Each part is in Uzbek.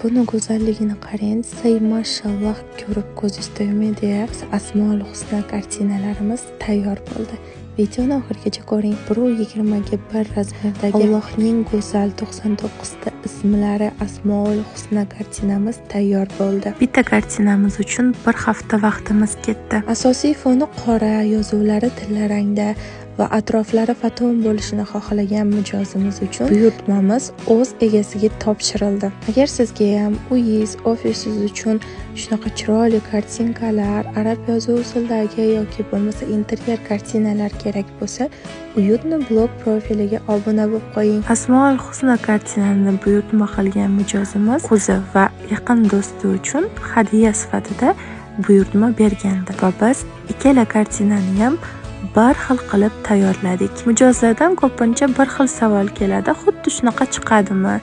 buni go'zalligini qarang, say mashalloh ko'rib ko'zish to'ymaydi. Asmoul husna kartinalarimiz tayyor bo'ldi. Videoni oxirigacha ko'ring. 1:20 razmerdagi Allohning go'zal 99 ta ismlari Asmoul husna kartinamiz tayyor bo'ldi. Bitta kartinamiz uchun bir hafta vaqtimiz ketdi. Asosiy foni qora, yozuvlari tillarangda va atroflari faton bo'lishini xohlagan mijozimiz uchun buyurtmamiz o'z egasiga topshirildi. Agar sizga ham uyingiz, ofisingiz uchun shunaqa chiroyli kartinkalar, arab yozuv usulidagi yoki bo'lmasa interyer kartinalar kerak bo'lsa, Uyutni blog profiliga obuna bo'lib qo'ying. Asmoul husna kartinani buyurtma qilgan mijozimiz o'zi va yaqin do'sti uchun hadya sifatida buyurtma bergandi va biz ikkala kartinani ham bir xil qilib tayyorladik. Mijozlardan ko'pincha bir xil savol keladi. Xuddi shunaqa chiqadimi?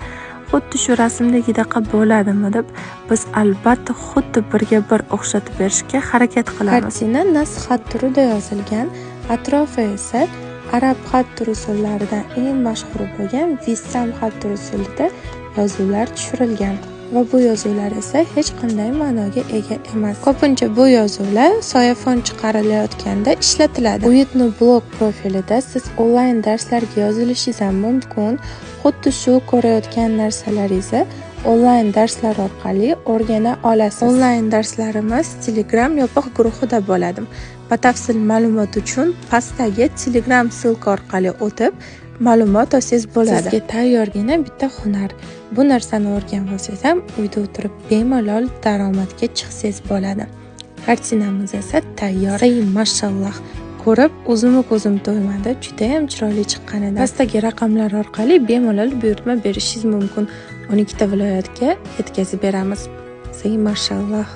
Xuddi shu rasmdagidaqa bo'ladimi deb biz albatta xuddi birga bir o'xshatib berishga harakat qilamiz. Kartina nasx xat turida yozilgan, atrofi esa arab xat turi usullaridan eng mashhur bo'lgan Vissam xat turi usulida yozuvlar tushirilgan. Va bu yozuvlar esa hech qanday ma'noga ega emas. Ko'pincha bu yozuvlar soyafon chiqarilayotganda ishlatiladi. Uyutni blog profilida siz onlayn darslarga yozilishingiz ham mumkin. Xuddi shu ko'rayotgan narsalaringizni onlayn darslar orqali o'rgana olasiz. Onlayn darslarimiz Telegram yopiq guruhida bo'ladi. Batafsil ma'lumot uchun pastdagi Telegram silka orqali o'tib ma'lumot olsangiz bo'ladi. Sizga tayyorgina bitta hunar. Bu narsani o'rganib olsangiz ham uyda o'tirib bemalol daromadga chiqsangiz bo'ladi. Kartinamiz esa tayyor. Say mashalloh. Ko'rib o'zimni ko'zim to'ymadi. Juda ham chiroyli chiqqan edi. Pastdagi raqamlar orqali bemalol buyurtma berishingiz mumkin. 12 ta viloyatga yetkazib beramiz. Say mashalloh.